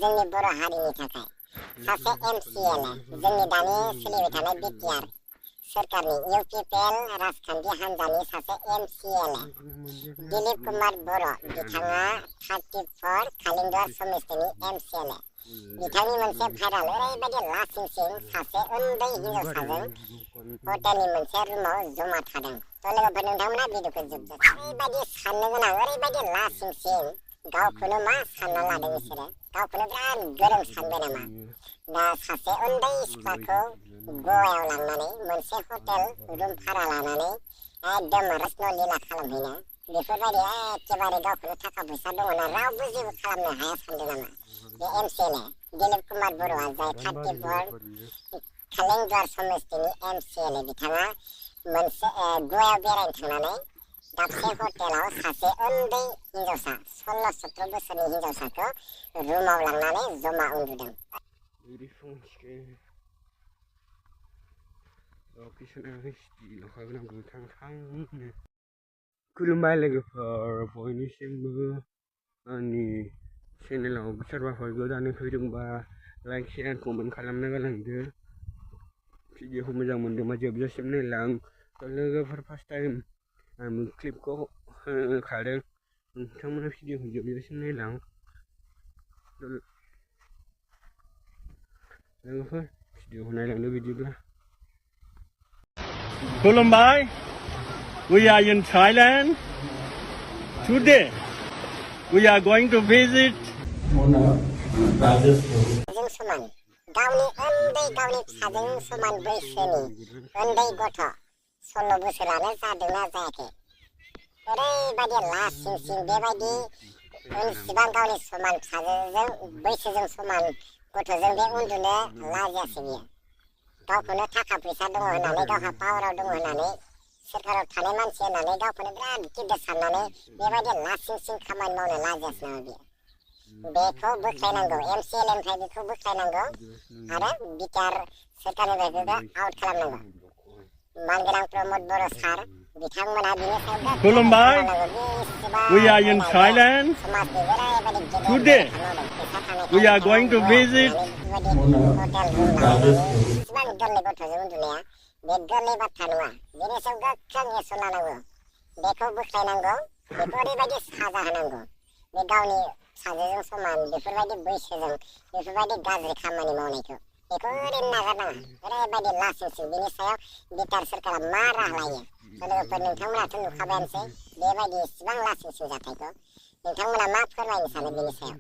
जोंनि बर' हारिनि थाखाय सासे MCAL जोंनि दानि सोलिबाय थानाय बिटिआर सरकारनि UPPL राजखान्थि हान्जानि सासे MCAL दिलीप कुमार बर' बिथाङा 34 कालिंदर समिस्थिनि MCAL बिथांनि मोनसे भाइराल ओरैबायदि लासिंसिं सासे उन्दै हिनजावसाजों हटेलनि मोनसे रुमाव जमा थादों। लोगोफोर नोंथांमोना भिडिअखौ जोबदो। ओरैबायदि साननो गोनां ओरैबायदि लासिंसिं गावखौनो मा सानना लादों बिसोरो गावखौनो बिराद गोरों सानबाय नामा दा सासे उन्दै सिख्लाखौ गयायाव लांनानै मोनसे हटेल रुम भारा लानानै एकदम रस्न लीला खालामहैनो बेफोरबायदि एखेबारे गावखौनो थाखा फैसा दङ ना रावबो जेबो खालामनो हाया सानदों नामा बे MCAL दिलीप कुमार बर'आ जाय 34 कालिंदर समिस्थिनि MCAL बिथाङा मोनसे गयायाव बेरायनो थांनानै दाबसे हटेलाव सासे उन्दै हिनजावसा 16-17 बोसोरनि हिनजावसाखौ रुमाव लांनानै जमा उन्दुदों। खुलुमबाय लोगोफोर बयनिसिमबो आंनि चेनेलाव सोरबाफोर गोदानै फैदोंबा लाइक शेयार कमेन्ट खालामना गालांदो। भिडिअखौ मोजां मोनदोंबा जोबजासिम नायलां। लोगोफोर फार्स्ट टाइम आं क्लिपखौ होखादों नोंथांमोना भिडिअखौ जोबजासिम नायलां। लोगोफोर भिडिअखौ नायलांदो बिदिब्ला। खुलुमबाय। We are in Thailand. Today we are going to visit जों समान गावनि फिसाजों समान बैसोनि उन्दै गथ' 16 बोसोरानो जादोंना जायाखै ओरैबायदि लासिंसिं बेबायदि इसिबां गावनि समान फिसाजोजों बैसोजों समान गथ'जों बे उन्दुनो लाजियासै बियो गावखौनो थाखा फैसा दङ होननानै गावहा पावाराव दङ होननानै सोरखाराव थानाय मानसि होननानै गावखौनो बिराद गिदिर साननानै बेबायदि लासिंसिं खामानि मावनो लाजियासै नामा बियो बेखौ बोख्लायनांगौ MCALनिफ्राय बेखौ बोख्लायनांगौ आरो बिटिआर सोरखारनिफ्राय बेखौ आउट खालामनांगौ मानगोनां प्रमद बर' सार बिथांमोना बिनि सायाव खुलुमबाय। We are in Thailand. Today we are going to visit इसिबां गोरलै गथ'जों उन्दुनाया बे गोरलै बाथ्रा नङा बेनि सायाव गोख्रों एक्सन लानांगौ बेखौ बोख्लायनांगौ बेखौ ओरैबायदि साजा होनांगौ बे गावनि फिसाजोजों समान बेफोरबायदि बैसोजों बेफोरबायदि गाज्रि खामानि मावनायखौ बेखौ ओरैनो नागारनाङा ओरैबायदि लासिंसिं बेनि सायाव बिटिआर सोरखारा मा राहा लायो लोगोफोर नोंथांमोनाथ' नुखाबायानोसै बेबायदि इसिबां लासिंसिं जाथायखौ नोंथांमोना मा फोरमायनो सानो बेनि सायाव